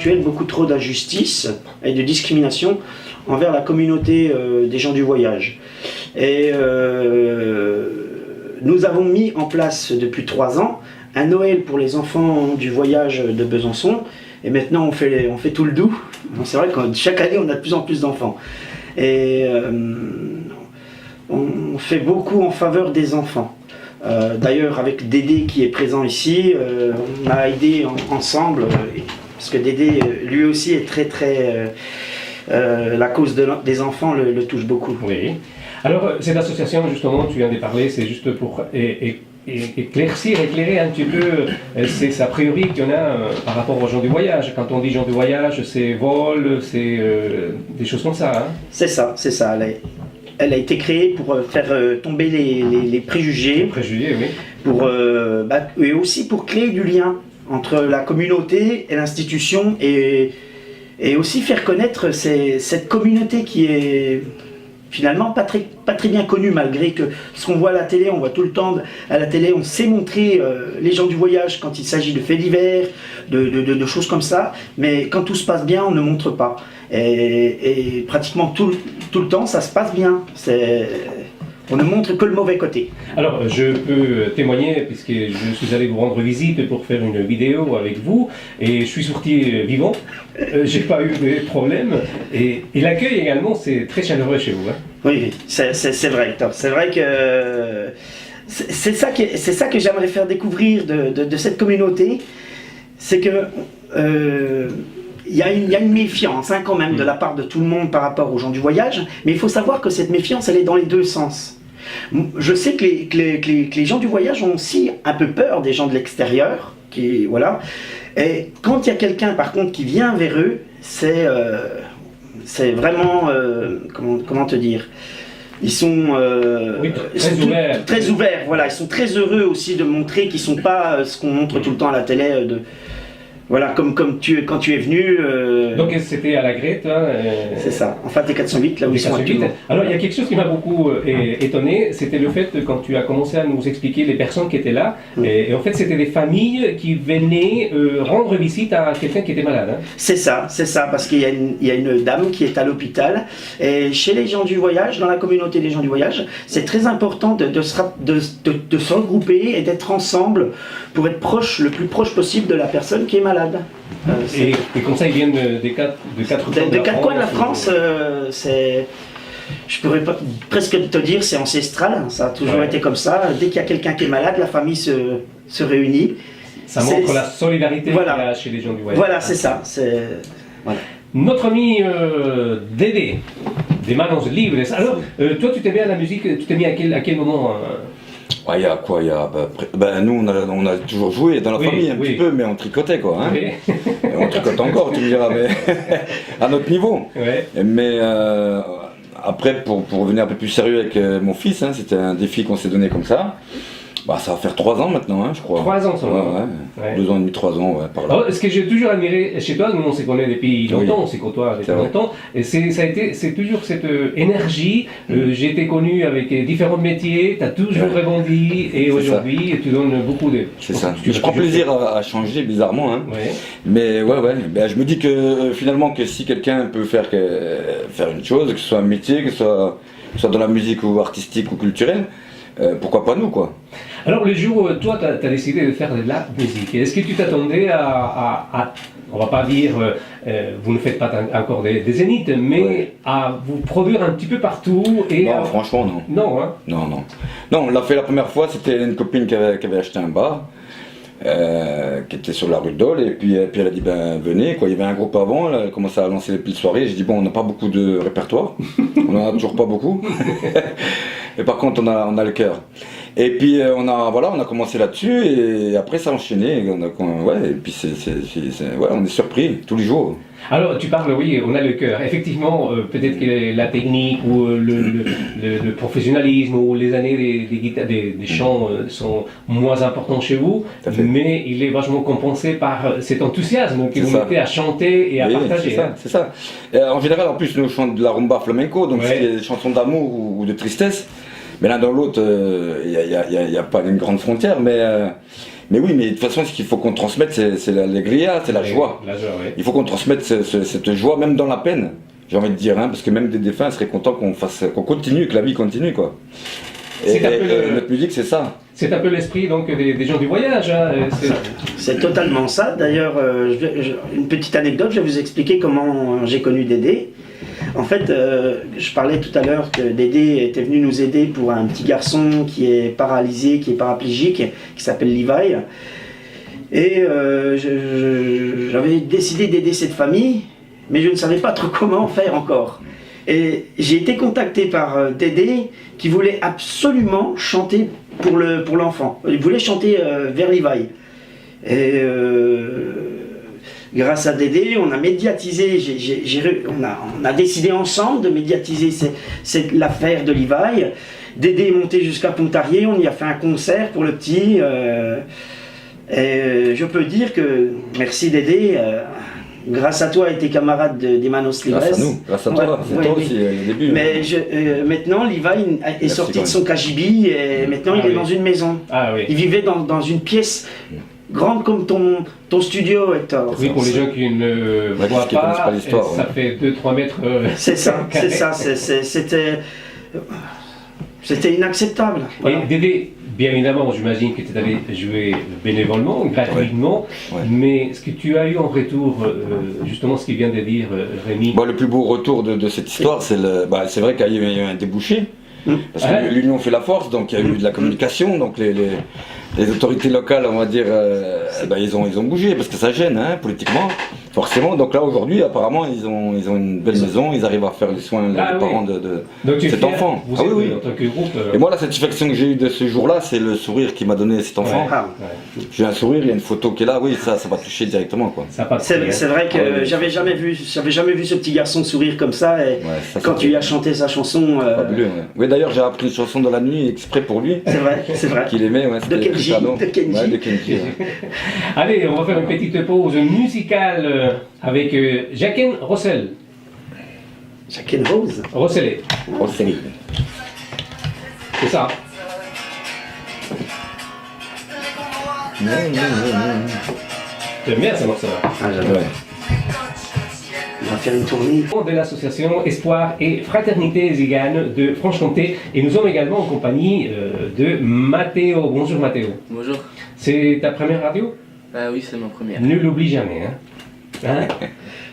actuelle beaucoup trop d'injustice et de discrimination envers la communauté des gens du voyage. Et nous avons mis en place depuis 3 ans un Noël pour les enfants du voyage de Besançon. Et maintenant on fait tout le Doubs. C'est vrai que chaque année on a de plus en plus d'enfants. Et on fait beaucoup en faveur des enfants. D'ailleurs avec Dédé qui est présent ici, on a aidé ensemble, parce que Dédé lui aussi est très la cause des enfants le touche beaucoup. Oui. Alors cette association justement, tu viens de parler, c'est juste pour éclairer un petit peu c'est a priori qu'il y en a par rapport aux gens du voyage. Quand on dit gens du voyage, c'est vol, c'est des choses comme ça. Hein. C'est ça. Elle a été créée pour faire tomber les préjugés. Les préjugés, oui. Et aussi pour créer du lien entre la communauté et l'institution et aussi faire connaître cette communauté qui est finalement pas très bien connue, malgré que ce qu'on voit à la télé, on voit tout le temps à la télé, on sait montrer les gens du voyage quand il s'agit de faits divers, de choses comme ça, mais quand tout se passe bien, on ne montre pas. Et pratiquement tout le temps, ça se passe bien. On ne montre que le mauvais côté. Alors, je peux témoigner, puisque je suis allé vous rendre visite pour faire une vidéo avec vous, et je suis sorti vivant, j'ai pas eu de problème, et l'accueil également, c'est très chaleureux chez vous. Hein. Oui, c'est vrai, Hector. C'est vrai que c'est ça que j'aimerais faire découvrir de cette communauté, c'est que il y a une méfiance quand même de la part de tout le monde par rapport aux gens du voyage, mais il faut savoir que cette méfiance, elle est dans les deux sens. Je sais que les gens du voyage ont aussi un peu peur des gens de l'extérieur, voilà. Et quand il y a quelqu'un par contre qui vient vers eux, c'est vraiment, comment te dire, ils sont, très ouverts, voilà, ils sont très heureux aussi de montrer qu'ils ne sont pas ce qu'on montre tout le temps à la télé. Voilà, comme quand tu es venu... Donc c'était à la Grette. Hein, c'est ça, en fait, les 408, là où ils sont actuellement. Alors il y a quelque chose qui m'a beaucoup étonné, c'était le fait quand tu as commencé à nous expliquer les personnes qui étaient là, et en fait c'était des familles qui venaient rendre visite à quelqu'un qui était malade. Hein. C'est ça, parce qu'il y a une dame qui est à l'hôpital, et chez les gens du voyage, dans la communauté des gens du voyage, c'est très important de se regrouper et d'être ensemble pour être le plus proche possible de la personne qui est malade. Et comme ça, ils viennent des quatre coins de la France. Je pourrais presque te dire, c'est ancestral. Ça a toujours été comme ça. Dès qu'il y a quelqu'un qui est malade, la famille se réunit. Ça montre la solidarité qu'il y a chez les gens du voyage. Voilà, c'est ça. Voilà. Notre ami Dédé, des Manos Libres. Alors, toi, tu t'es mis à la musique, tu t'es mis à quel moment il y a quoi, nous on a toujours joué dans la famille un petit peu, mais on tricotait quoi. Hein. Oui. On tricote encore, tu me diras, mais à notre niveau. Oui. Mais après, pour revenir un peu plus sérieux avec mon fils, hein, c'était un défi qu'on s'est donné comme ça. Ça va faire 3 ans maintenant, hein, je crois. 3 ans seulement. Ouais. 2 ans et demi, 3 ans, par là. Alors, ce que j'ai toujours admiré chez toi, nous on s'est connus depuis longtemps, on s'est côtoyé depuis longtemps, et c'est toujours cette énergie. J'ai été connu avec différents métiers, tu as toujours rebondi, et aujourd'hui tu donnes beaucoup de... C'est ça. Je prends plaisir à changer, bizarrement. Hein. Mais je me dis que finalement, que si quelqu'un peut faire une chose, que ce soit un métier, que ce soit dans la musique ou artistique ou culturelle, pourquoi pas nous quoi. Alors le jour où toi tu as décidé de faire de la musique, est-ce que tu t'attendais à on va pas dire, vous ne faites pas encore des zéniths, mais à vous produire un petit peu partout et... Non, franchement non. Non, hein. Non, on l'a fait la première fois, c'était une copine qui avait acheté un bar, qui était sur la rue de Dole, et puis elle a dit venez quoi, il y avait un groupe avant, elle a commencé à lancer les petites soirées, j'ai dit on n'a pas beaucoup de répertoire, on en a toujours pas beaucoup, et par contre on a le cœur. Et puis on a commencé là-dessus et après ça a enchaîné, et puis on est surpris tous les jours. Alors tu parles, oui, on a le cœur. Effectivement, peut-être que la technique ou le professionnalisme ou les années des chants sont moins importants chez vous, mais il est vachement compensé par cet enthousiasme que vous mettez à chanter et à partager. C'est ça. En général, en plus, nous chantons de la rumba flamenco, donc c'est des chansons d'amour ou de tristesse. Mais l'un dans l'autre, il n'y a pas une grande frontière, mais Mais oui, mais de toute façon, ce qu'il faut qu'on transmette, c'est l'allegria, c'est la joie. La joie, oui. Il faut qu'on transmette cette joie, même dans la peine, j'ai envie de dire, hein, parce que même des défunts seraient contents qu'on continue, que la vie continue, quoi. Et notre musique, c'est ça. C'est un peu l'esprit donc des gens du voyage. Hein. C'est totalement ça. D'ailleurs, une petite anecdote, je vais vous expliquer comment j'ai connu Dédé. En fait, je parlais tout à l'heure que Dédé était venu nous aider pour un petit garçon qui est paralysé, qui est paraplégique, qui s'appelle Levi. Et j'avais décidé d'aider cette famille, mais je ne savais pas trop comment faire encore. Et j'ai été contacté par Dédé qui voulait absolument chanter pour l'enfant. Il voulait chanter vers Levi. Et grâce à Dédé, on a médiatisé, on a décidé ensemble de médiatiser l'affaire de Levi. Dédé est monté jusqu'à Pontarlier, on y a fait un concert pour le petit. Et je peux dire que, merci Dédé, grâce à toi et tes camarades d'Emanos Libres. Grâce à nous, grâce à toi, c'est toi aussi au début. Mais maintenant, Levi est sorti de son KGB et maintenant il est dans une maison. Ah oui. Il vivait dans une pièce grande comme ton studio, Hector. Oui, pour les gens qui ne voient pas, ça fait 2-3 mètres. C'est ça, c'est ça. C'était inacceptable. Voilà. Et Dédé, bien évidemment, j'imagine que tu avais joué bénévolement, gratuitement, mais ce que tu as eu en retour, justement ce qu'il vient de dire Rémi. Bon, le plus beau retour de cette histoire, c'est c'est vrai qu'il y a eu un débouché, parce que l'union fait la force, donc il y a eu de la communication, donc les autorités locales, on va dire, ils ont bougé, parce que ça gêne, hein, politiquement, forcément. Donc là, aujourd'hui, apparemment, ils ont une belle maison, ils arrivent à faire les soins des parents de cet enfant. Vous êtes, oui, en tant que groupe. Et moi, la satisfaction que j'ai eue de ce jour-là, c'est le sourire qu'il m'a donné cet enfant. J'ai un sourire, il y a une photo qui est là, oui, ça va toucher directement, quoi. C'est vrai que j'avais jamais vu ce petit garçon sourire comme ça, et quand tu lui as chanté sa chanson. Fabuleux, Oui, d'ailleurs, j'ai appris une chanson dans la nuit exprès pour lui. C'est vrai. Qu'il aimait, De Kenji. De Kenji. Allez, on va faire une petite pause musicale avec Jacqueline Rossel. Jacqueline Rose. Rossellet. Rossellet. C'est ça. J'aime bien ce morceau-là. Ah, j'adore. On va faire une tournée. De l'association Espoir et Fraternité Zigane de Franche-Comté. Et nous sommes également en compagnie de Mathéo. Bonjour Mathéo. Bonjour. C'est ta première radio? Oui, c'est ma première. Ne l'oublie jamais. Hein?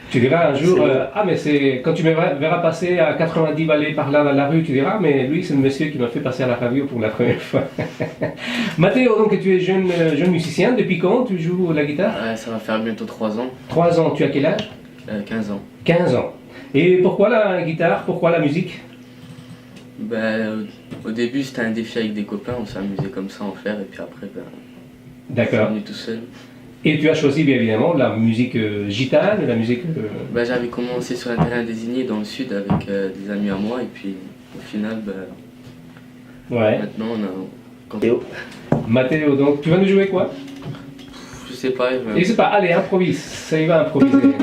Tu diras un jour, mais c'est quand tu me verras passer à 90 balais par là dans la rue, tu diras, mais lui c'est le monsieur qui m'a fait passer à la radio pour la première fois. Mathéo, donc tu es jeune musicien, depuis quand tu joues la guitare? Ça va faire bientôt 3 ans. 3 ans, tu as quel âge? 15 ans. 15 ans. Et pourquoi la guitare? Pourquoi la musique? Au début c'était un défi avec des copains, on s'amusait comme ça à en faire, et puis après d'accord. Je suis venu tout seul. Et tu as choisi bien évidemment la musique gitane, la musique... J'avais commencé sur un terrain désigné dans le sud avec des amis à moi, et puis au final, maintenant on a... Mathéo, donc tu vas nous jouer quoi? Je sais pas. Je sais pas, allez, improvise, ça y va, improviser.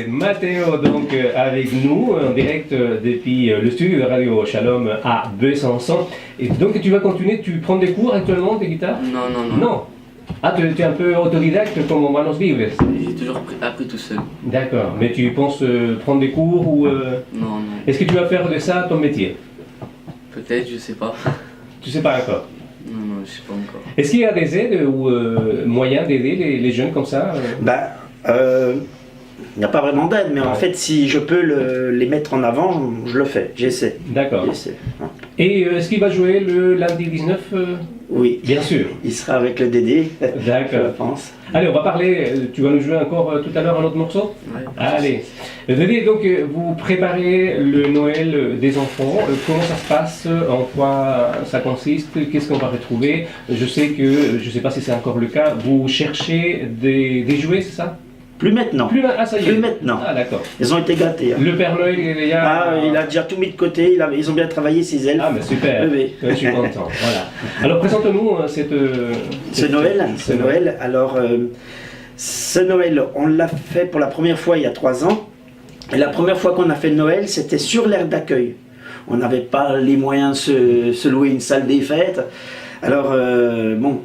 Mathéo donc avec nous en direct depuis le studio de Radio Shalom à Besançon. Et donc tu vas continuer, tu prends des cours actuellement de guitare? Non. Ah, tu es un peu autodidacte comme Manos Libres? J'ai toujours appris tout seul. D'accord, mais tu penses prendre des cours ou... Non. Est-ce que tu vas faire de ça ton métier? Peut-être, je sais pas. Tu sais pas encore? Non, je sais pas encore. Est-ce qu'il y a des aides ou moyens d'aider les jeunes comme ça Il n'y a pas vraiment d'aide, mais en fait, si je peux les mettre en avant, je le fais, j'essaie. D'accord. J'essaie. Et est-ce qu'il va jouer le lundi 19 Oui. Bien sûr. Il sera avec le Dédé, D'accord. je pense. Allez, on va parler, tu vas nous jouer encore tout à l'heure un autre morceau? Ouais. Allez. Dédé, donc vous préparez le Noël des enfants. Comment ça se passe? En quoi ça consiste? Qu'est-ce qu'on va retrouver? Je sais que, je ne sais pas si c'est encore le cas, vous cherchez des jouets, c'est ça? Plus maintenant. Ah, ça y est. Plus maintenant. Ah, d'accord. Ils ont été gâtés. Hein. Le Père Noël, il a déjà tout mis de côté, ils ont bien travaillé ses elfes. Ah, mais super. Oui. Je suis content. Voilà. Alors, présente-nous ce Noël. Alors, ce Noël, on l'a fait pour la première fois il y a 3 ans. Et la première fois qu'on a fait le Noël, c'était sur l'aire d'accueil. On n'avait pas les moyens de se louer une salle des fêtes. Alors,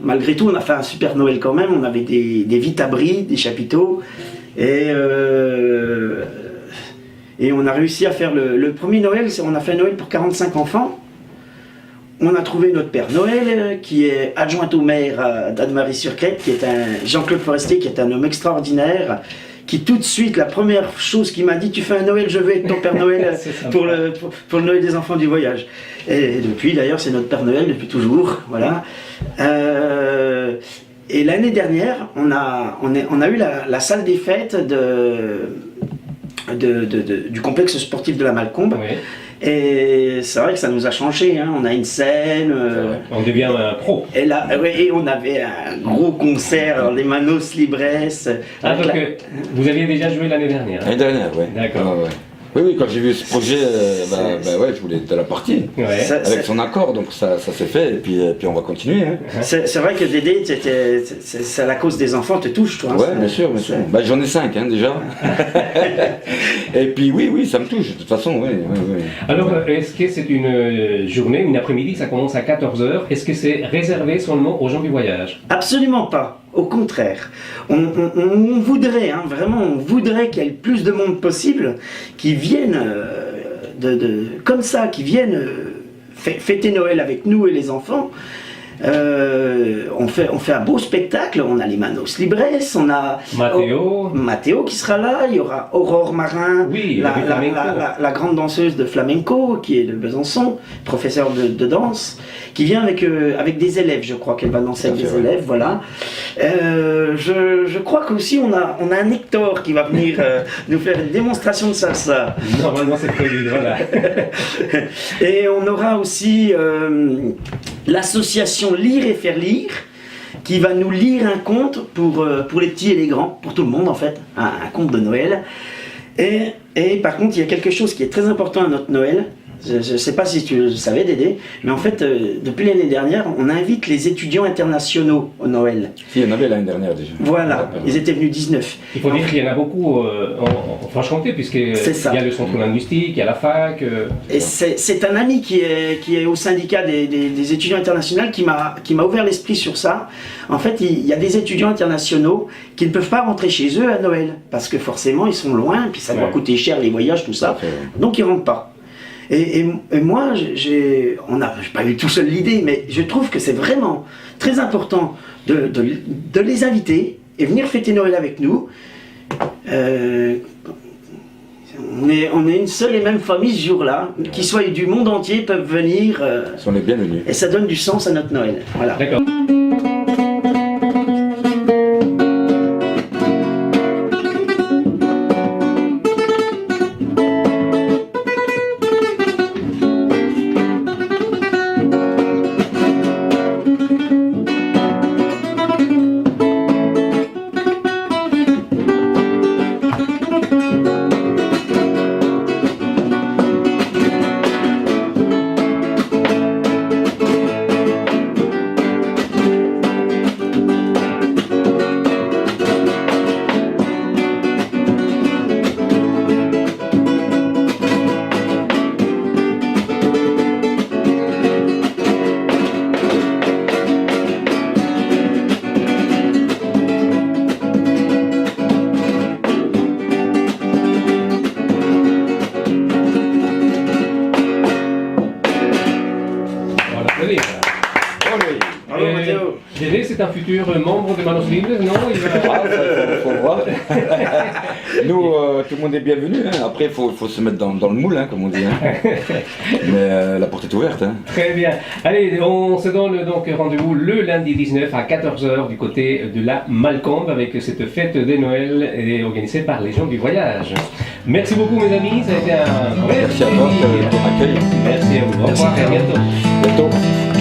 malgré tout, on a fait un super Noël quand même. On avait des vite-abris, des chapiteaux. Et on a réussi à faire le premier Noël. On a fait un Noël pour 45 enfants. On a trouvé notre Père Noël, qui est adjoint au maire d'Annemarie-sur-Crète, qui est Jean-Claude Forestier, qui est un homme extraordinaire, qui tout de suite, la première chose qu'il m'a dit, tu fais un Noël, je veux être ton Père Noël pour le Noël des enfants du voyage. Et depuis, d'ailleurs, c'est notre Père Noël depuis toujours, voilà. Et l'année dernière, on a eu la salle des fêtes du complexe sportif de la Malcombe. Oui. Et c'est vrai que ça nous a changé, hein. On a une scène. On devient un pro. Et là, et on avait un gros concert, les Manos Libres. Donc, vous aviez déjà joué l'année dernière. L'année dernière, oui. D'accord. Ouais. Oui, quand j'ai vu ce projet, je voulais être à la partie. Ouais. Avec son accord, donc ça s'est fait, et puis on va continuer. Hein. C'est vrai que Dédé, c'est la cause des enfants, te touche, toi. Ouais, bien sûr. J'en ai 5 déjà. Et puis oui, ça me touche, de toute façon, oui. Alors, est-ce que c'est une journée, une après-midi, ça commence à 14h, est-ce que c'est réservé seulement aux gens du voyage? Absolument pas. Au contraire, on voudrait, hein, vraiment, on voudrait qu'il y ait le plus de monde possible qui viennent comme ça, qui viennent fêter Noël avec nous et les enfants. On fait un beau spectacle, on a les Manos Libres, on a Mathéo qui sera là, il y aura Aurore Marin, la grande danseuse de flamenco qui est de Besançon, professeure de danse, qui vient avec des élèves, je crois qu'elle va danser avec des élèves, voilà. Je crois qu'aussi on a un Hector qui va venir nous faire une démonstration de salsa. Normalement c'est prévu, voilà. Et on aura aussi l'association Lire et Faire Lire, qui va nous lire un conte pour les petits et les grands, pour tout le monde en fait, un conte de Noël. Et par contre, il y a quelque chose qui est très important à notre Noël. Je ne sais pas si tu le savais, Dédé, mais en fait, depuis l'année dernière, on invite les étudiants internationaux au Noël. Si, il y en avait l'année dernière déjà. Voilà, ils étaient venus 19. Il faut dire qu'il y en a beaucoup en Franche-Comté, puisqu'il y a le centre linguistique, il y a la fac. Et c'est un ami qui est au syndicat des étudiants internationaux qui m'a ouvert l'esprit sur ça. En fait, il y a des étudiants internationaux qui ne peuvent pas rentrer chez eux à Noël, parce que forcément, ils sont loin, puis ça doit coûter cher les voyages, tout ça. Donc, ils ne rentrent pas. Et moi, on n'a pas eu tout seul l'idée, mais je trouve que c'est vraiment très important de les inviter et venir fêter Noël avec nous. On est une seule et même famille ce jour-là, qui soient du monde entier peuvent venir. Ils sont les bienvenus. Et ça donne du sens à notre Noël. Voilà. D'accord. Bravo Matteo. Dédé, c'est un futur membre de Manos Libres, non? Faut voir. Nous, tout le monde est bienvenu. Hein. Après, il faut se mettre dans le moule, hein, comme on dit. Hein. Mais la porte est ouverte. Hein. Très bien. Allez, on se donne donc rendez-vous le lundi 19 à 14h du côté de la Malcombe avec cette fête de Noël organisée par les gens du voyage. Merci beaucoup mes amis, ça a été un vrai Merci à toi pour ton accueil. Merci à vous. Au revoir et à bientôt. Bientôt.